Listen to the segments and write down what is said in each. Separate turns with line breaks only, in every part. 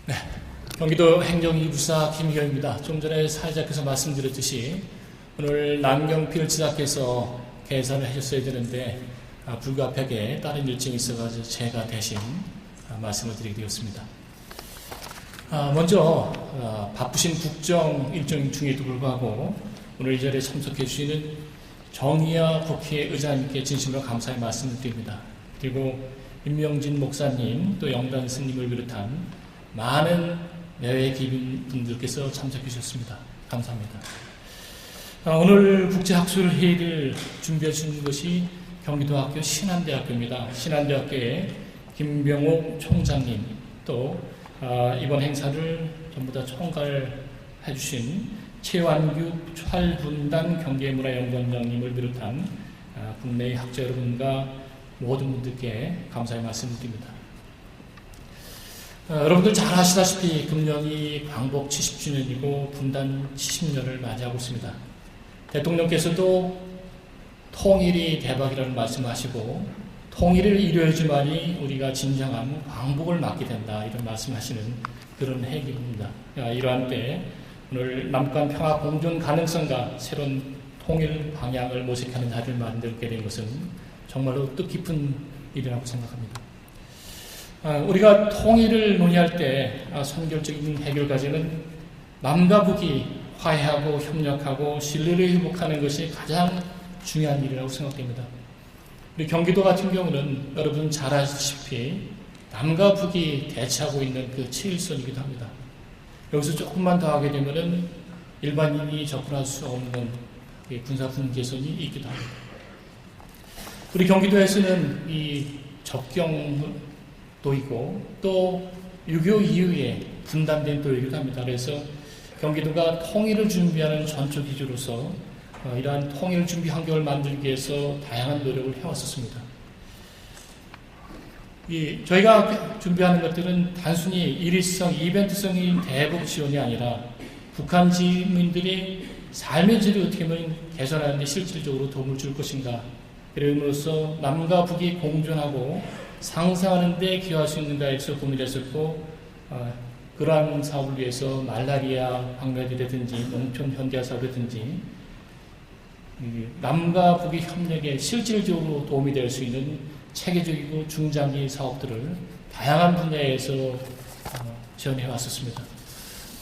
네, 경기도 행정이부사 김희경입니다. 좀 전에 사회자께서 말씀드렸듯이 오늘 남경필 지사께서 계산을 해줬어야 되는데 불가피하게 다른 일정이 있어가지고 제가 대신 말씀을 드리게 되었습니다. 먼저 바쁘신 국정 일정 중에도 불구하고 오늘 이 자리에 참석해 주시는 정의아 국회의장님께 진심으로 감사의 말씀을 드립니다. 그리고 임명진 목사님 또 영단 스님을 비롯한 많은 내외 기빈분들께서 참석해 주셨습니다. 감사합니다. 오늘 국제학술회의를 준비해 주신 것이 경기도학교 신한대학교입니다. 신한대학교의 김병옥 총장님 또 이번 행사를 전부 다 총괄해 주신 최완규 찰분단 경제문화연구원장님을 비롯한 국내의 학자 여러분과 모든 분들께 감사의 말씀을 드립니다. 여러분들 잘 아시다시피 금년이 광복 70주년이고 분단 70년을 맞이하고 있습니다. 대통령께서도 통일이 대박이라는 말씀하시고 통일을 이루어야지만이 우리가 진정한 광복을 맞게 된다 이런 말씀하시는 그런 해기입니다. 이러한 때 오늘 남북한 평화 공존 가능성과 새로운 통일 방향을 모색하는 자리를 만들게 된 것은 정말로 뜻깊은 일이라고 생각합니다. 우리가 통일을 논의할 때 선결적인 해결 과제는 남과 북이 화해하고 협력하고 신뢰를 회복하는 것이 가장 중요한 일이라고 생각됩니다. 우리 경기도 같은 경우는 여러분 잘 아시다시피 남과 북이 대치하고 있는 그 제1선이기도 합니다. 여기서 조금만 더 하게 되면은 일반인이 접근할 수 없는 군사 분계선이 있기도 합니다. 우리 경기도에서는 이 접경도 있고 또 6.25 이후에 분단된 도이기도 합니다. 그래서 경기도가 통일을 준비하는 전초 기조로서 이러한 통일 준비 환경을 만들기 위해서 다양한 노력을 해왔었습니다. 저희가 준비하는 것들은 단순히 일회성, 이벤트성인 대북 지원이 아니라 북한 지민들이 삶의 질을 어떻게 하면 개선하는 데 실질적으로 도움을 줄 것인가, 그럼으로써 남과 북이 공존하고 상생하는 데 기여할 수 있는가에서 고민을 했었고, 그러한 사업을 위해서 말라리아 방면이라든지 농촌 현대화 사업이라든지 남과 북의 협력에 실질적으로 도움이 될 수 있는 체계적이고 중장기 사업들을 다양한 분야에서 지원해 왔었습니다.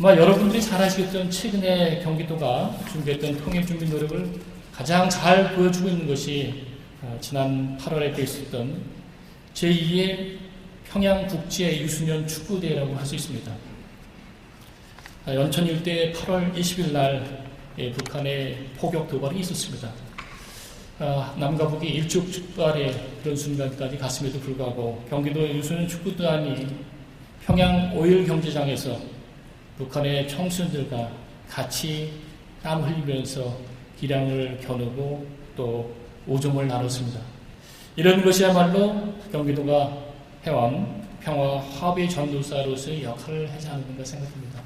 아마 여러분들이 잘 아시겠던 최근에 경기도가 준비했던 통일 준비 노력을 가장 잘 보여주고 있는 것이 지난 8월에 있었던 제2의 평양국제 유소년 축구대회라고 할 수 있습니다. 연천 일대 8월 20일 날 북한의 포격 도발이 있었습니다. 남과 북이 일촉즉발의 그런 순간까지 갔음에도 불구하고 경기도 유소년 축구단이 평양 5일 경기장에서 북한의 청소년들과 같이 땀 흘리면서 기량을 겨누고 또 오종을 나눴습니다. 이런 것이야말로 경기도가 해온 평화 화합의 전도사로서의 역할을 하지 않는가 생각합니다.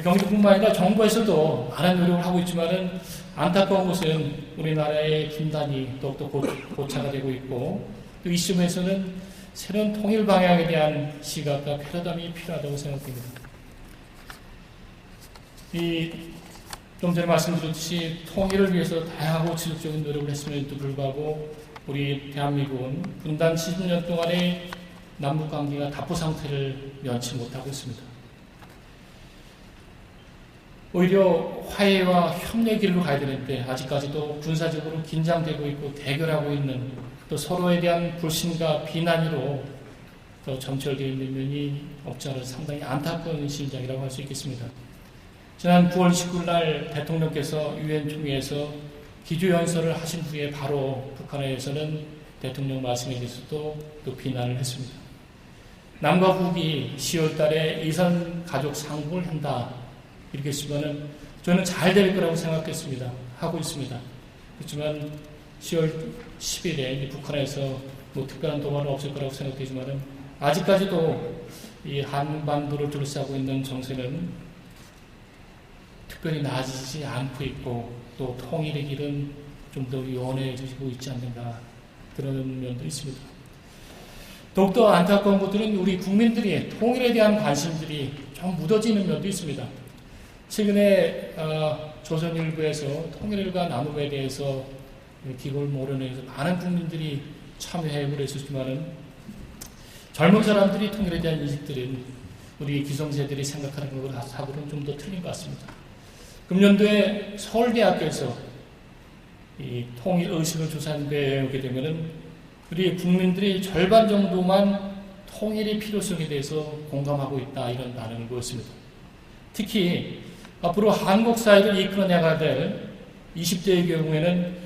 경기도뿐만 아니라 정부에서도 많은 노력을 하고 있지만은 안타까운 것은 우리나라의 분단이 더욱더 고착화 되고 있고 또 이 시점에서는 새로운 통일 방향에 대한 시각과 패러다임이 필요하다고 생각됩니다. 좀 전에 말씀드렸듯이 통일을 위해서 다양하고 지속적인 노력을 했음에도 불구하고 우리 대한민국은 분단 70년 동안의 남북관계가 답보 상태를 면치 못하고 있습니다. 오히려 화해와 협력의 길로 가야 되는데 아직까지도 군사적으로 긴장되고 있고 대결하고 있는 또 서로에 대한 불신과 비난으로 또 점철되어 있는 면이 없지 않아 상당히 안타까운 심정이라고 할 수 있겠습니다. 지난 9월 19일 날 대통령께서 유엔 총회에서 기조연설을 하신 후에 바로 북한에서는 대통령 말씀에 대해서도 또 비난을 했습니다. 남과 북이 10월 달에 이산 가족 상봉을 한다 이렇게 했지만은 저는 잘 될 거라고 생각했습니다. 하고 있습니다. 그렇지만 10월 10일에 북한에서 특별한 도발은 없을 거라고 생각되지만은 아직까지도 이 한반도를 둘러싸고 있는 정세는 특별히 나아지지 않고 있고 또 통일의 길은 좀 더 요원해지고 있지 않는가 그런 면도 있습니다. 더욱더 안타까운 것들은 우리 국민들이 통일에 대한 관심들이 좀 묻어지는 면도 있습니다. 최근에 조선일보에서 통일과 나눔에 대해서 기고를 모련해서 많은 국민들이 참여해 그랬었지만은 젊은 사람들이 통일에 대한 인식들은 우리 기성세들이 생각하는 것하고는 좀 더 틀린 것 같습니다. 금년도에 서울대학교에서 이 통일 의식을 조사하는데 오게 되면은 우리 국민들이 절반 정도만 통일의 필요성에 대해서 공감하고 있다, 이런 반응을 보였습니다. 특히 앞으로 한국 사회를 이끌어내야 될 20대의 경우에는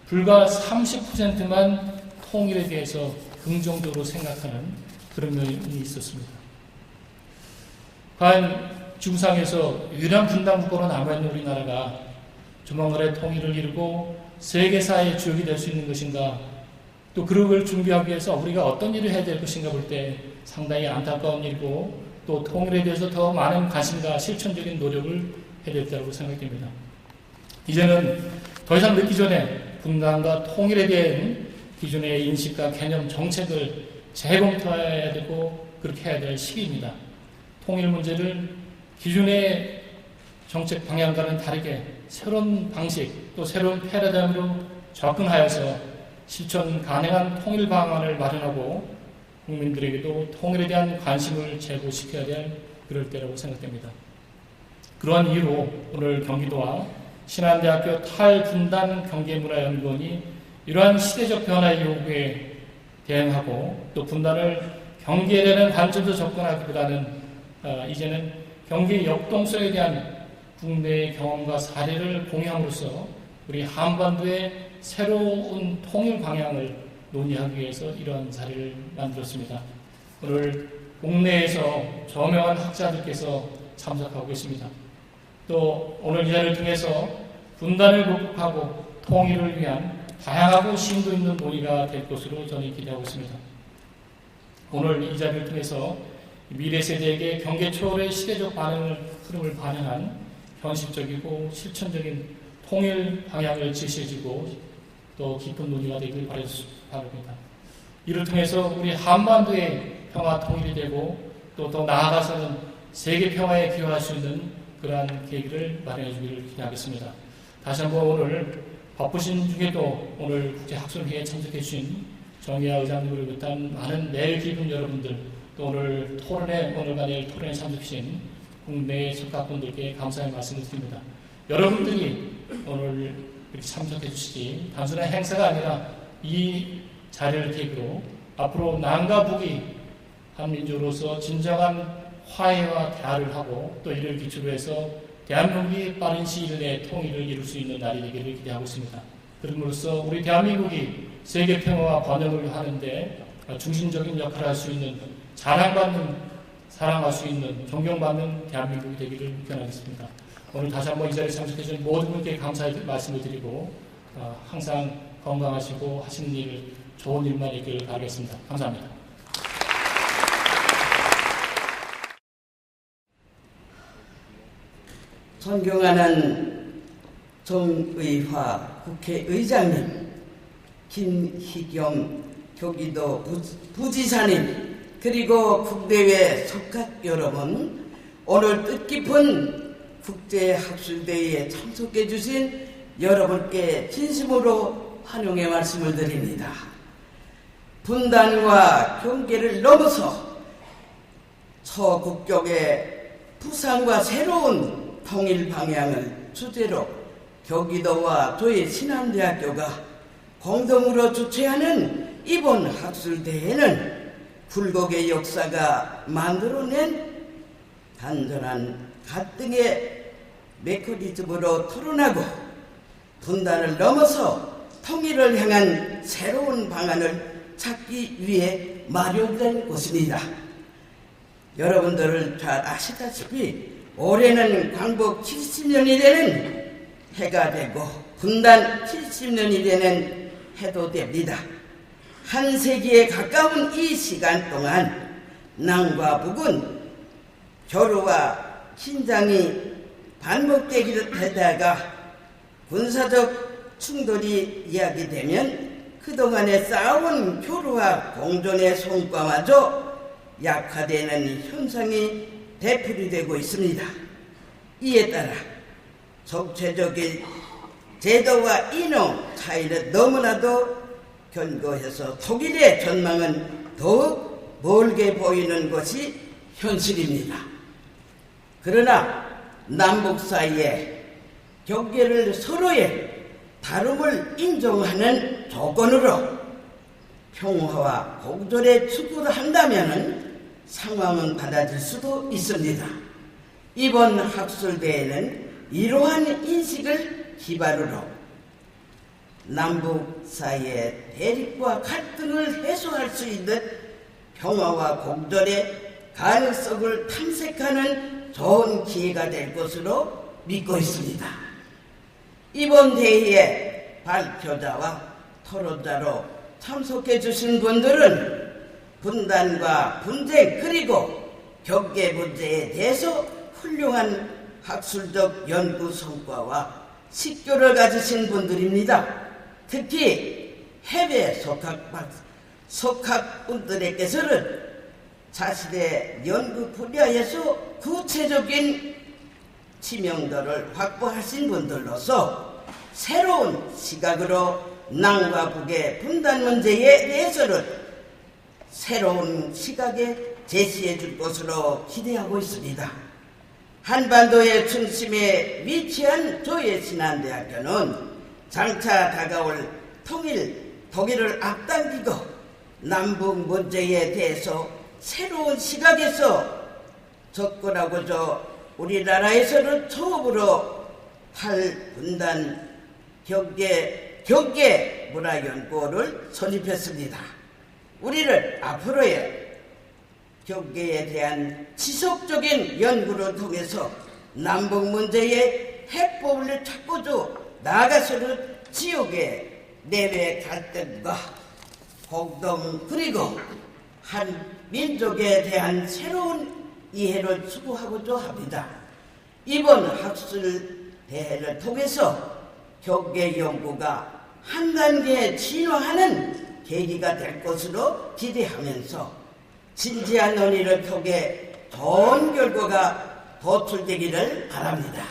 불과 30%만 통일에 대해서 긍정적으로 생각하는 그런 면이 있었습니다. 과연 지구상에서 유일한 분단국가로 남아있는 우리나라가 조만간에 통일을 이루고 세계사의 주역이 될 수 있는 것인가, 또 그걸 준비하기 위해서 우리가 어떤 일을 해야 될 것인가 볼 때 상당히 안타까운 일이고, 또 통일에 대해서 더 많은 관심과 실천적인 노력을 해야 될 때라고 생각됩니다. 이제는 더 이상 늦기 전에 분단과 통일에 대한 기존의 인식과 개념, 정책을 재검토해야 되고 그렇게 해야 될 시기입니다. 통일 문제를 기존의 정책 방향과는 다르게 새로운 방식, 또 새로운 패러다임으로 접근하여서 실천 가능한 통일 방안을 마련하고 국민들에게도 통일에 대한 관심을 제고시켜야 될 그럴 때라고 생각됩니다. 그러한 이유로 오늘 경기도와 신한대학교 탈분단 경제문화연구원이 이러한 시대적 변화의 요구에 대응하고, 또 분단을 경계라는 관점에서 접근하기보다는 이제는 경계의 역동성에 대한 국내의 경험과 사례를 공유함으로써 우리 한반도의 새로운 통일 방향을 논의하기 위해서 이러한 자리를 만들었습니다. 오늘 국내에서 저명한 학자들께서 참석하고 있습니다. 또 오늘 이 자리를 통해서 분단을 극복하고 통일을 위한 다양하고 심도 있는 논의가 될 것으로 저는 기대하고 있습니다. 오늘 이 자리를 통해서 미래 세대에게 경계 초월의 시대적 흐름을 반영한 현실적이고 실천적인 통일 방향을 제시해주고 또 깊은 논의가 되길 바랍니다. 이를 통해서 우리 한반도의 평화 통일이 되고 또 더 나아가서는 세계 평화에 기여할 수 있는 그러한 계기를 마련해 주기를 기대하겠습니다. 다시 한번 오늘 바쁘신 중에도 오늘 국제학술회의에 참석해 주신 정의아 의장님을 비롯한 많은 내일 기분 여러분들, 또 오늘 오늘과 내일 토론에 참석하신 국내 석학분들께 감사의 말씀을 드립니다. 여러분들이 오늘 이렇게 참석해 주시지 단순한 행사가 아니라 이 자리를 계기로 앞으로 남과 북이 한민족으로서 진정한 화해와 대화를 하고 또 이를 기초로 해서 대한민국이 빠른 시일 내에 통일을 이룰 수 있는 날이 되기를 기대하고 있습니다. 그럼으로써 우리 대한민국이 세계 평화와 번영을 하는데 중심적인 역할을 할 수 있는, 사랑할 수 있는, 존경받는 대한민국이 되기를 기원하겠습니다. 오늘 다시 한번 이 자리에 참석해 주신 모든 분께 감사의 말씀을 드리고 항상 건강하시고 하시는 일, 좋은 일만 있기를 바라겠습니다. 감사합니다.
존경하는 정의화 국회의장님, 김희경 경기도 부지사님, 그리고 국내외 석학 여러분, 오늘 뜻깊은 국제학술대회에 참석해 주신 여러분께 진심으로 환영의 말씀을 드립니다. 분단과 경계를 넘어서 서국격의 부상과 새로운 통일 방향을 주제로 경기도와 저희 신한대학교가 공동으로 주최하는 이번 학술대회는 굴곡의 역사가 만들어낸 단전한 갈등의 메커니즘으로 토론하고 분단을 넘어서 통일을 향한 새로운 방안을 찾기 위해 마련된 곳입니다. 여러분들을 잘 아시다시피 올해는 광복 70년이 되는 해가 되고 분단 70년이 되는 해도 됩니다. 한 세기에 가까운 이 시간 동안 남과 북은 교류와 신장이 반복되기도 하다가 군사적 충돌이 이야기되면 그동안에 쌓아온 교류와 공존의 성과마저 약화되는 현상이 되풀이되고 있습니다. 이에 따라 정체적인 제도와 인용 차이는 너무나도 견고해서 독일의 전망은 더욱 멀게 보이는 것이 현실입니다. 그러나 남북 사이의 경계를 서로의 다름을 인정하는 조건으로 평화와 공존에 추구한다면 상황은 달라질 수도 있습니다. 이번 학술대회는 이러한 인식을 기반으로 남북 사이의 대립과 갈등을 해소할 수 있는 평화와 공존의 가능성을 탐색하는 좋은 기회가 될 것으로 믿고 있습니다. 이번 대회에 발표자와 토론자로 참석해 주신 분들은 분단과 분쟁 그리고 경계 문제에 대해서 훌륭한 학술적 연구 성과와 식교를 가지신 분들입니다. 특히 해외 석학분들에게서는 자신의 연구 분야에서 구체적인知名도를 확보하신 분들로서 새로운 시각으로 남과 북의 분단 문제에 대해서는 새로운 시각에 제시해 줄 것으로 기대하고 있습니다. 한반도의 중심에 위치한 조혜신한대학교는 장차 다가올 독일을 앞당기고 남북 문제에 대해서 새로운 시각에서 접근하고자 우리나라에서는 처음으로 탈분단 경계 문화연구원을 설립했습니다. 우리는 앞으로의 경계에 대한 지속적인 연구를 통해서 남북 문제의 해법을 찾고자 나아가서는 지역의 내외 갈등과 공동 그리고 한 민족에 대한 새로운 이해를 추구하고자 합니다. 이번 학술 대회를 통해서 경계 연구가 한 단계 진화하는 계기가 될 것으로 기대하면서 진지한 논의를 통해 좋은 결과가 도출되기를 바랍니다.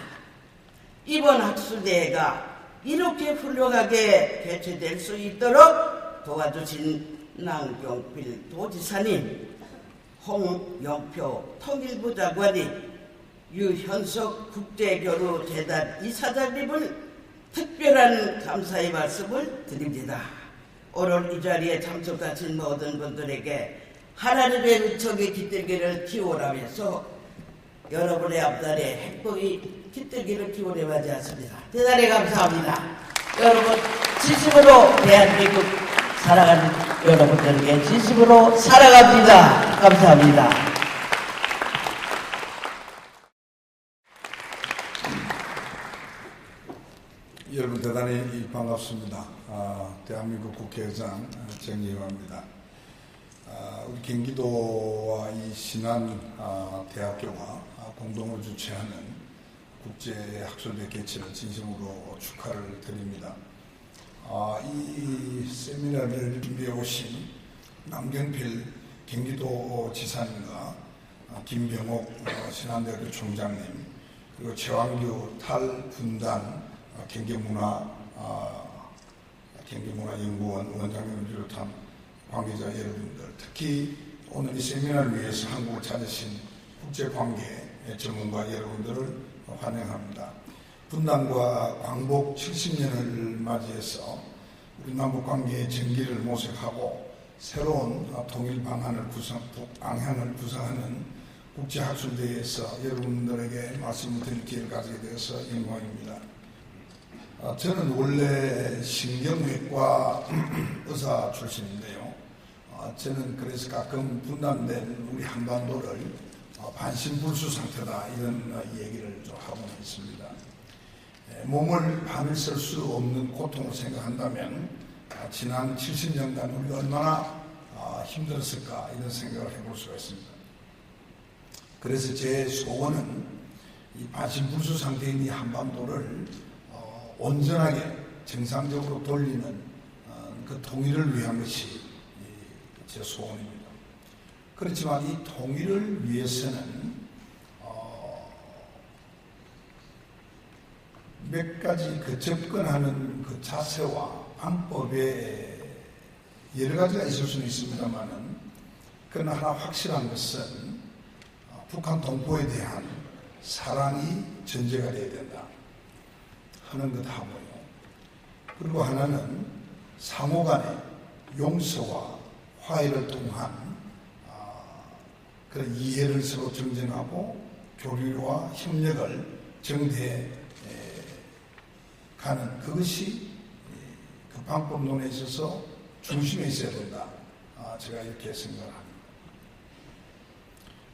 이번 학술대회가 이렇게 훌륭하게 개최될 수 있도록 도와주신 남경필 도지사님, 홍영표 통일부 장관이, 유현석 국제교류재단 이사장님을 특별한 감사의 말씀을 드립니다. 오늘 이 자리에 참석하신 모든 분들에게 하나님의 은총이 깃들기를 기원하면서 여러분의 앞날에 행복이 깃들기를 기원해 맞이했습니다. 대단히 감사합니다. 여러분 진심으로 대한민국 살아가는 여러분들에게 진심으로 사랑합니다. 감사합니다.
여러분 대단히 반갑습니다. 대한민국 국회의장 정의화입니다. 우리 경기도와 이 신한대학교가 공동으로 주최하는 국제학술대 개최를 진심으로 축하를 드립니다. 이 세미나를 준비해 오신 남경필 경기도 지사님과 김병옥 신한대학교 총장님, 그리고 최완규 탈분단 경계문화연구원 원장님을 비롯한 관계자 여러분들, 특히 오늘 이 세미나를 위해서 한국을 찾으신 국제관계 전문가 여러분들을 환영합니다. 분단과 광복 70년을 맞이해서 우리 남북관계의 전기를 모색하고 새로운 통일 방향을 구상하는 국제학술대회에서 여러분들에게 말씀을 드릴 기회를 가지게 되어서 영광입니다. 저는 원래 신경외과 의사 출신인데요. 저는 그래서 가끔 분단된 우리 한반도를 반신불수 상태다 이런 얘기를 좀 하고 있습니다. 몸을 밤을 쓸 수 없는 고통을 생각한다면 지난 70년간 우리가 얼마나 힘들었을까 이런 생각을 해볼 수가 있습니다. 그래서 제 소원은 이 반신불수 상태인 이 한반도를 온전하게 정상적으로 돌리는 그 통일을 위한 것이 제 소원입니다. 그렇지만 이 통일을 위해서는 몇 가지 그 접근하는 그 자세와 방법에 여러 가지가 있을 수는 있습니다만은, 그러나 하나 확실한 것은 북한 동포에 대한 사랑이 전제가 되어야 된다 하는 것 하고요. 그리고 하나는 상호 간의 용서와 화해를 통한 그런 이해를 서로 정정하고 교류와 협력을 정대해 가는, 그것이 그 방법론에 있어서 중심에 있어야 된다. 제가 이렇게 생각합니다.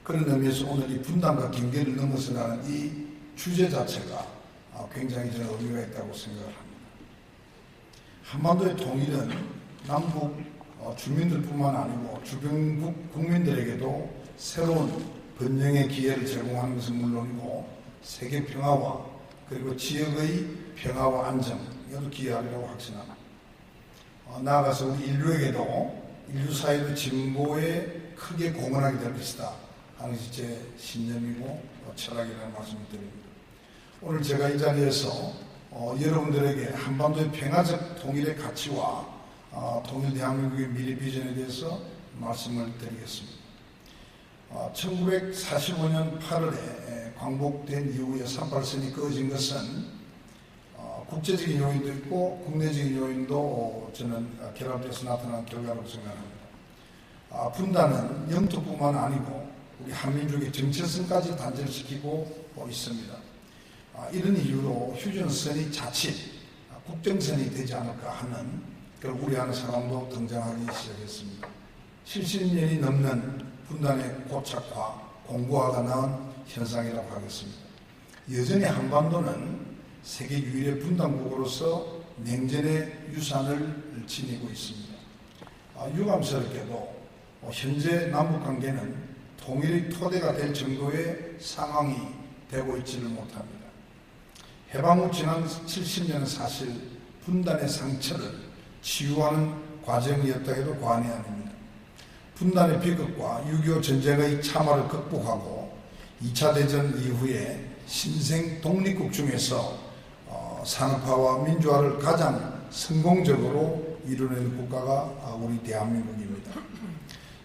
그런 의미에서 오늘 이 분단과 경계를 넘어서가는 이 주제 자체가 굉장히 저는 의미가 있다고 생각합니다. 한반도의 통일은 남북 주민들뿐만 아니고 주변국 국민들에게도 새로운 번영의 기회를 제공하는 것은 물론이고 세계 평화와 그리고 지역의 평화와 안정, 이것도 기여하리라고 확신합니다. 나아가서 우리 인류에게도 인류 사회의 진보에 크게 공헌하게 될 것이다 하는 것이 제 신념이고 철학이라는 말씀을 드립니다. 오늘 제가 이 자리에서 여러분들에게 한반도의 평화적 통일의 가치와 통일 대한민국의 미래 비전에 대해서 말씀을 드리겠습니다. 1945년 8월에 광복된 이후에 38선이 꺼진 것은 국제적인 요인도 있고 국내적인 요인도 저는 결합돼서 나타난 결과라고 생각합니다. 분단은 영토뿐만 아니고 우리 한민족의 정체성까지 단절시키고 있습니다. 이런 이유로 휴전선이 자칫 국정선이 되지 않을까 하는 그런 우려하는 상황도 등장하기 시작했습니다. 70년이 넘는 분단의 고착화, 공고화가 낳은 현상이라고 하겠습니다. 여전히 한반도는 세계 유일의 분단국으로서 냉전의 유산을 지니고 있습니다. 유감스럽게도 현재 남북관계는 통일의 토대가 될 정도의 상황이 되고 있지를 못합니다. 해방 후 지난 70년은 사실 분단의 상처를 치유하는 과정이었다 해도 과언이 아닙니다. 분단의 비극과 6.25 전쟁의 참화를 극복하고 2차 대전 이후에 신생 독립국 중에서 산업화와 민주화를 가장 성공적으로 이뤄낸 국가가 우리 대한민국입니다.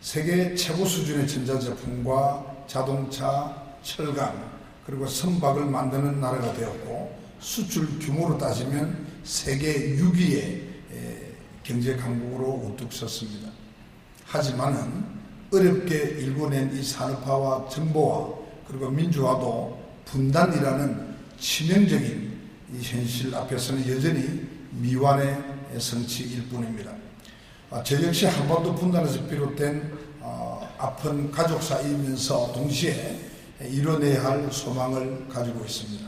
세계 최고 수준의 전자제품과 자동차, 철강, 그리고 선박을 만드는 나라가 되었고 수출 규모로 따지면 세계 6위의 경제 강국으로 우뚝 섰습니다. 하지만은 어렵게 일궈낸 이 산업화와 정보화 그리고 민주화도 분단이라는 치명적인 이 현실 앞에서는 여전히 미완의 성취일 뿐입니다. 저 역시 한반도 분단에서 비롯된 아픈 가족사이면서 동시에 이뤄내야 할 소망을 가지고 있습니다.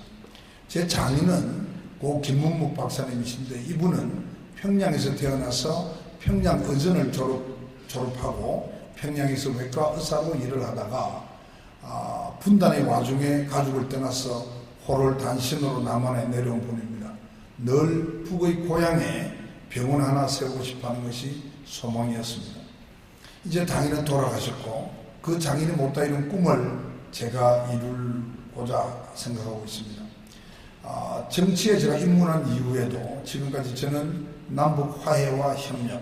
제 장인은 고 김문묵 박사님이신데 이분은 평양에서 태어나서 평양의전을 졸업하고 평양에서 외과 의사로 일을 하다가 분단의 와중에 가족을 떠나서 호를 단신으로 남한에 내려온 분입니다. 늘 북의 고향에 병원 하나 세우고 싶어하는 것이 소망이었습니다. 이제 장인은 돌아가셨고 그 장인이 못다 이룬 꿈을 제가 이루고자 생각하고 있습니다. 정치에 제가 입문한 이후에도 지금까지 저는 남북 화해와 협력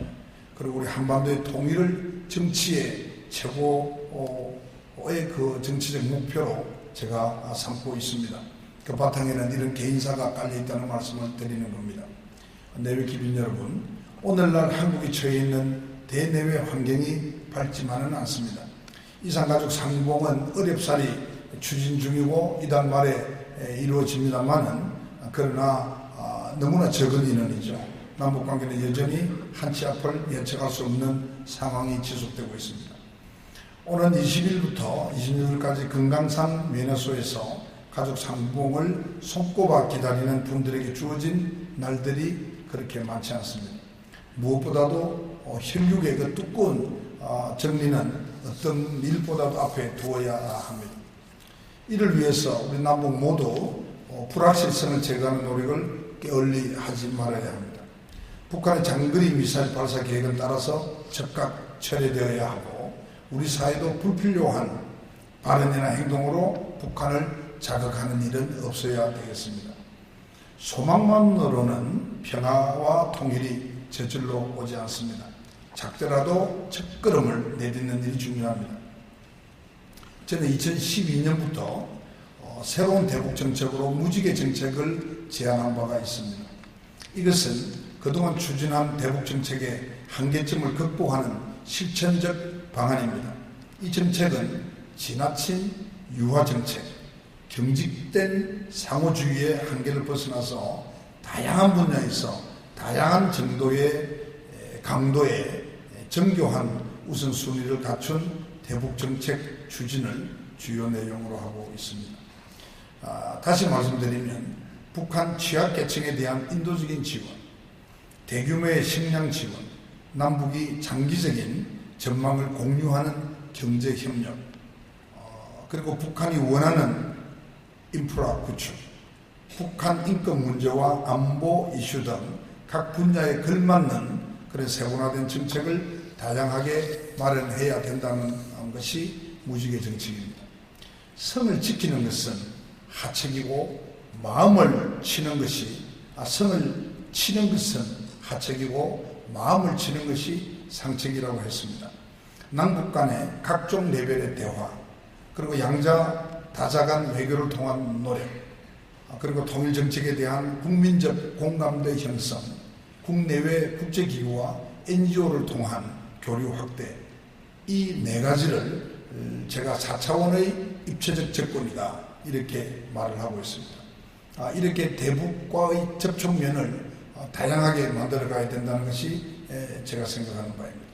그리고 우리 한반도의 통일을 정치의 최고의 그 정치적 목표로 제가 삼고 있습니다. 그 바탕에는 이런 개인사가 깔려있다는 말씀을 드리는 겁니다. 내외 기빈 여러분, 오늘날 한국이 처해 있는 대내외 환경이 밝지만은 않습니다. 이산가족 상봉은 어렵사리 추진 중이고 이달 말에 이루어집니다만은 그러나 너무나 적은 인원이죠. 남북관계는 여전히 한 치 앞을 예측할 수 없는 상황이 지속되고 있습니다. 오는 20일부터 26일까지 금강산 면회소에서 가족 상봉을 손꼽아 기다리는 분들에게 주어진 날들이 그렇게 많지 않습니다. 무엇보다도 혈육의 그 두꺼운 정리는 어떤 일보다도 앞에 두어야 합니다. 이를 위해서 우리 남북 모두 불확실성을 제거하는 노력을 게을리 하지 말아야 합니다. 북한의 장거리 미사일 발사 계획은 따라서 즉각 철회되어야 하고 우리 사회도 불필요한 발언이나 행동으로 북한을 자극하는 일은 없어야 되겠습니다. 소망만으로는 평화와 통일이 저절로 오지 않습니다. 작더라도 첫걸음을 내딛는 일이 중요합니다. 저는 2012년부터 새로운 대북 정책으로 무지개 정책을 제안한 바가 있습니다. 이것은 그동안 추진한 대북 정책의 한계점을 극복하는 실천적 방안입니다. 이 정책은 지나친 유화 정책, 경직된 상호주의의 한계를 벗어나서 다양한 분야에서 다양한 정도의 강도의 정교한 우선순위를 갖춘 대북 정책 추진을 주요 내용으로 하고 있습니다. 다시 말씀드리면 북한 취약계층에 대한 인도적인 지원, 대규모의 식량 지원, 남북이 장기적인 전망을 공유하는 경제협력, 그리고 북한이 원하는 인프라 구축, 북한 인권 문제와 안보 이슈 등 각 분야에 걸맞는 그런 세분화된 정책을 다양하게 마련해야 된다는 것이 무지개 정책입니다. 성을 지키는 것은 하책이고 마음을 치는 것이 성을 치는 것은 하책이고 마음을 치는 것이 상책이라고 했습니다. 남북 간의 각종 레벨의 대화, 그리고 양자 다자간 외교를 통한 노력, 그리고 통일 정책에 대한 국민적 공감대 형성, 국내외 국제기구와 NGO를 통한 교류 확대, 이 네 가지를 제가 4차원의 입체적 접근이다 이렇게 말을 하고 있습니다. 이렇게 대북과의 접촉면을 다양하게 만들어가야 된다는 것이 제가 생각하는 바입니다.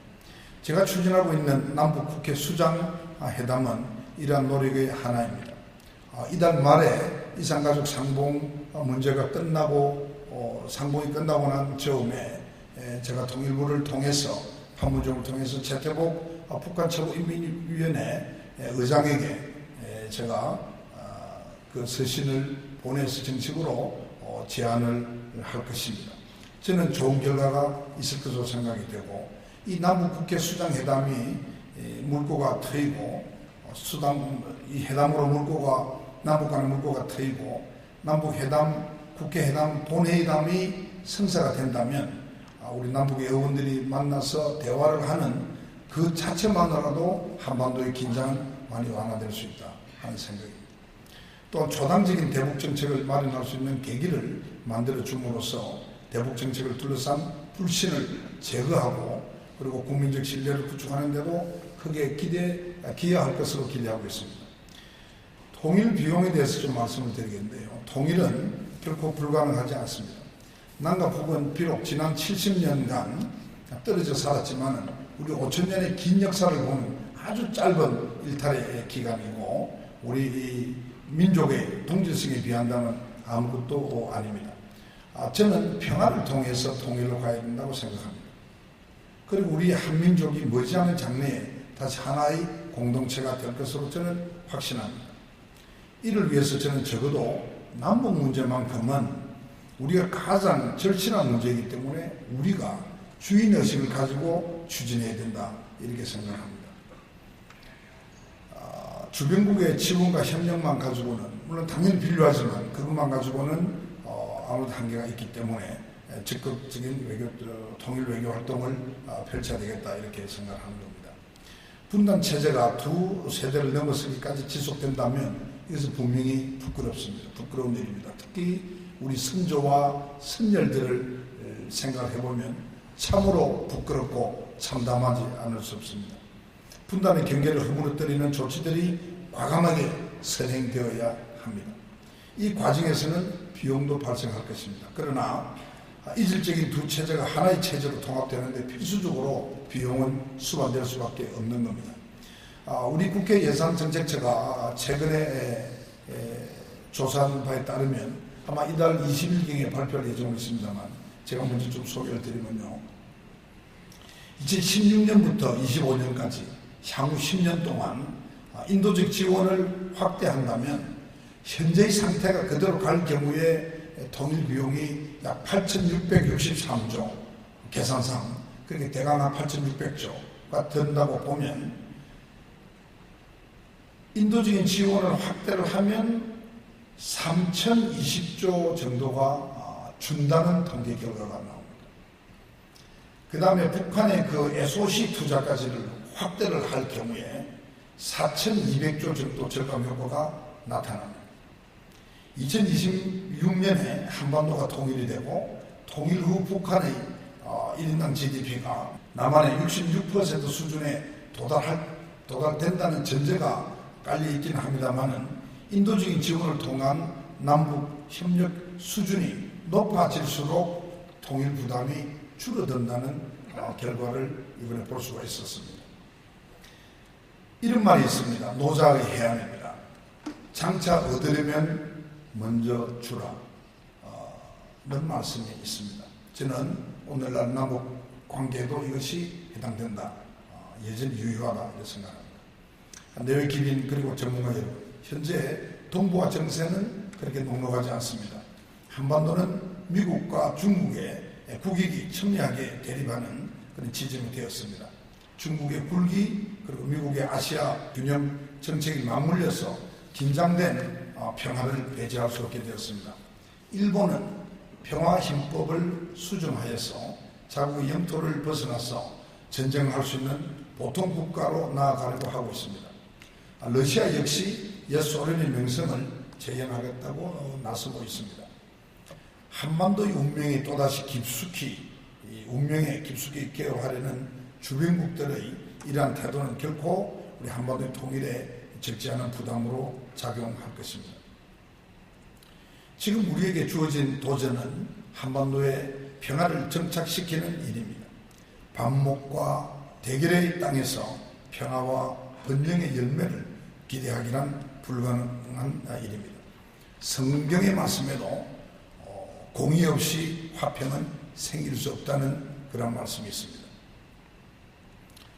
제가 추진하고 있는 남북국회 수장회담은 이러한 노력의 하나입니다. 이달 말에 이산가족 상봉 문제가 끝나고 상봉이 끝나고 난 즈음에 제가 통일부를 통해서 판문점을 통해서 최태복 북한 최고인민위원회 의장에게 제가 그 서신을 보내서 정식으로 제안을 할 것입니다. 저는 좋은 결과가 있을 것으로 생각이 되고 이 남북국회 수장회담이 물꼬가 트이고 이 회담으로 물꼬가 남북 간의 물꼬가 트이고 남북회담, 국회회담, 본회의담이 성사가 된다면 우리 남북의 의원들이 만나서 대화를 하는 그 자체만으로도 한반도의 긴장은 많이 완화될 수 있다 하는 생각입니다. 또한 초당적인 대북 정책을 마련할 수 있는 계기를 만들어 줌으로써 대북 정책을 둘러싼 불신을 제거하고 그리고 국민적 신뢰를 구축하는 데도 크게 기여할 것으로 기대하고 있습니다. 통일 비용에 대해서 좀 말씀을 드리겠는데요. 통일은 결코 불가능하지 않습니다. 남과 북은 비록 지난 70년간 떨어져 살았지만 우리 5천년의 긴 역사를 보는 아주 짧은 일탈의 기간이고 우리 이 민족의 동질성에 비한다면 아무것도 아닙니다. 저는 평화를 통해서 통일로 가야 된다고 생각합니다. 그리고 우리 한민족이 머지않은 장래에 다시 하나의 공동체가 될 것으로 저는 확신합니다. 이를 위해서 저는 적어도 남북 문제만큼은 우리가 가장 절실한 문제이기 때문에 우리가 주인의식을 가지고 추진해야 된다 이렇게 생각합니다. 주변국의 지원과 협력만 가지고는 물론 당연히 필요하지만 그것만 가지고는 아무래도 한계가 있기 때문에 적극적인 통일 외교 활동을 펼쳐야 되겠다 이렇게 생각하는 겁니다. 분단 체제가 두 세대를 넘어서기까지 지속된다면 이것은 분명히 부끄럽습니다. 부끄러운 일입니다. 특히 우리 선조와 선열들을 생각해보면 참으로 부끄럽고 참담하지 않을 수 없습니다. 분단의 경계를 허물어뜨리는 조치들이 과감하게 선행되어야 합니다. 이 과정에서는 비용도 발생할 것입니다. 그러나 이질적인 두 체제가 하나의 체제로 통합되는데 필수적으로 비용은 수반될 수밖에 없는 겁니다. 우리 국회 예산정책처가 최근에 조사한 바에 따르면 아마 이달 20일경에 발표할 예정으로 있습니다만 제가 먼저 좀 소개를 드리면요. 2016년부터 25년까지 향후 10년 동안 인도적 지원을 확대한다면 현재의 상태가 그대로 갈 경우에 통일 비용이 약 8,663조, 계산상 그렇게 대강 한 8,600조가 든다고 보면 인도적인 지원을 확대를 하면 3,020조 정도가 준다는 통계 결과가 나옵니다. 그 다음에 북한의 그 SOC 투자까지를 확대를 할 경우에 4,200조 정도 절감 효과가 나타납니다. 2026년에 한반도가 통일이 되고 통일 후 북한의 1인당 GDP가 남한의 66% 수준에 도달된다는 전제가 깔려있긴 합니다만은 인도적인 지원을 통한 남북 협력 수준이 높아질수록 통일 부담이 줄어든다는 결과를 이번에 볼 수가 있었습니다. 이런 말이 있습니다. 노자의 해안입니다. 장차 얻으려면 먼저 주라. 이런 말씀이 있습니다. 저는 오늘날 남북 관계에도 이것이 해당된다. 여전히 유효하다 이렇게 생각합니다. 내외 기빈 그리고 전문가 여러분, 현재 동북아 정세는 그렇게 녹록하지 않습니다. 한반도는 미국과 중국의 국익이 첨예하게 대립하는 그런 지점이 되었습니다. 중국의 굴기 그리고 미국의 아시아 균형 정책이 맞물려서 긴장된 평화를 배제할 수 없게 되었습니다. 일본은 평화힘법을 수정하여서 자국의 영토를 벗어나서 전쟁할 수 있는 보통 국가로 나아가려고 하고 있습니다. 러시아 역시 옛 소련의 명성을 재현하겠다고 나서고 있습니다. 한반도의 운명이 또다시 운명에 깊숙이 개요하려는 주변국들의 이러한 태도는 결코 우리 한반도의 통일에 적지 않은 부담으로 작용할 것입니다. 지금 우리에게 주어진 도전은 한반도의 평화를 정착시키는 일입니다. 반목과 대결의 땅에서 평화와 번영의 열매를 기대하기란 불가능한 일입니다. 성경의 말씀에도 공의 없이 화평은 생길 수 없다는 그런 말씀이 있습니다.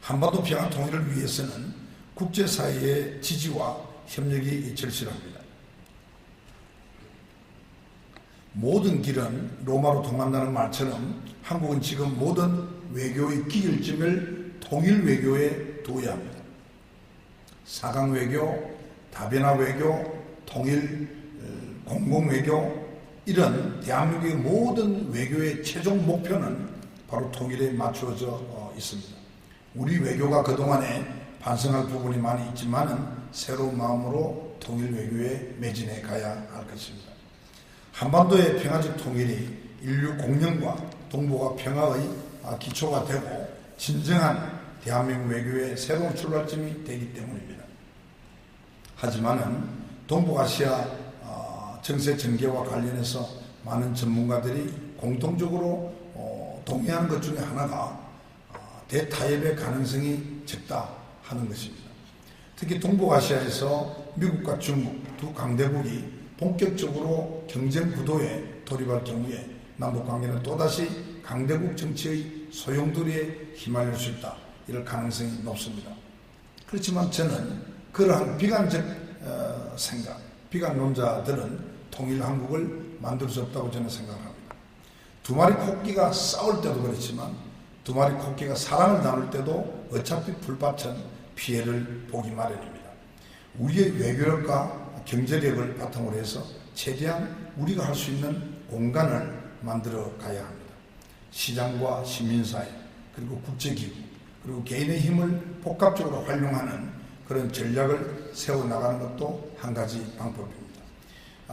한반도 평화 통일을 위해서는 국제사회의 지지와 협력이 절실합니다. 모든 길은 로마로 통한다는 말처럼 한국은 지금 모든 외교의 기결점을 통일 외교에 두어야 합니다. 4강 외교, 다변화 외교, 통일 공공 외교, 이런 대한민국의 모든 외교의 최종 목표는 바로 통일에 맞추어져 있습니다. 우리 외교가 그동안에 반성할 부분이 많이 있지만은 새로운 마음으로 통일 외교에 매진해 가야 할 것입니다. 한반도의 평화적 통일이 인류 공영과 동북아 평화의 기초가 되고 진정한 대한민국 외교의 새로운 출발점이 되기 때문입니다. 하지만은 동북아시아 정세 전개와 관련해서 많은 전문가들이 공통적으로 동의하는 것 중에 하나가 대타협의 가능성이 적다 하는 것입니다. 특히 동북아시아에서 미국과 중국 두 강대국이 본격적으로 경쟁 구도에 돌입할 경우에 남북관계는 또다시 강대국 정치의 소용돌이에 휘말릴 수 있다. 이럴 가능성이 높습니다. 그렇지만 저는 그러한 비관적 생각, 비관론자들은 통일 한국을 만들 수 없다고 저는 생각합니다. 두 마리 코끼가 싸울 때도 그렇지만 두 마리 코끼가 사랑을 나눌 때도 어차피 불바천 피해를 보기 마련입니다. 우리의 외교력과 경제력을 바탕으로 해서 최대한 우리가 할 수 있는 공간을 만들어 가야 합니다. 시장과 시민사회, 그리고 국제기구, 그리고 개인의 힘을 복합적으로 활용하는 그런 전략을 세워나가는 것도 한 가지 방법입니다.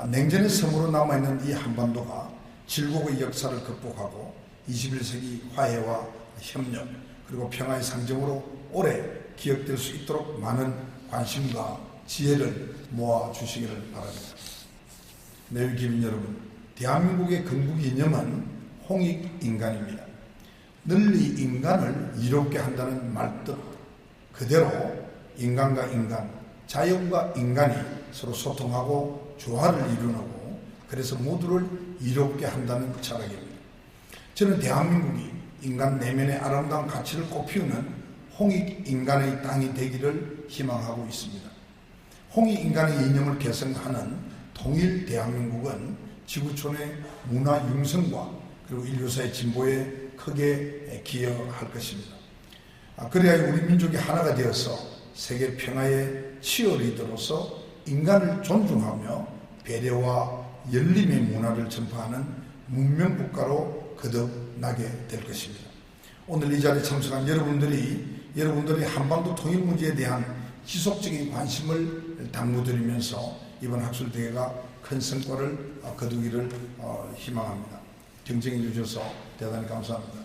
냉전의 섬으로 남아있는 이 한반도가 질곡의 역사를 극복하고 21세기 화해와 협력 그리고 평화의 상징으로 오래 기억될 수 있도록 많은 관심과 지혜를 모아주시기를 바랍니다. 내외 기민 여러분, 대한민국의 건국 이념은 홍익인간입니다. 널리 인간을 이롭게 한다는 말뜻 그대로 인간과 인간, 자연과 인간이 서로 소통하고 조화를 이루고 그래서 모두를 이롭게 한다는 철학입니다. 저는 대한민국이 인간 내면의 아름다운 가치를 꽃피우는 홍익인간의 땅이 되기를 희망하고 있습니다. 홍익인간의 이념을 개성하는 통일 대한민국은 지구촌의 문화 융성과 그리고 인류사의 진보에 크게 기여할 것입니다. 그래야 우리 민족이 하나가 되어서 세계 평화의 치어리더로서 인간을 존중하며 배려와 열림의 문화를 전파하는 문명국가로 거듭나게 될 것입니다. 오늘 이 자리에 참석한 여러분들이 한반도 통일 문제에 대한 지속적인 관심을 당부드리면서 이번 학술대회가 큰 성과를 거두기를 희망합니다. 경청해 주셔서 대단히 감사합니다.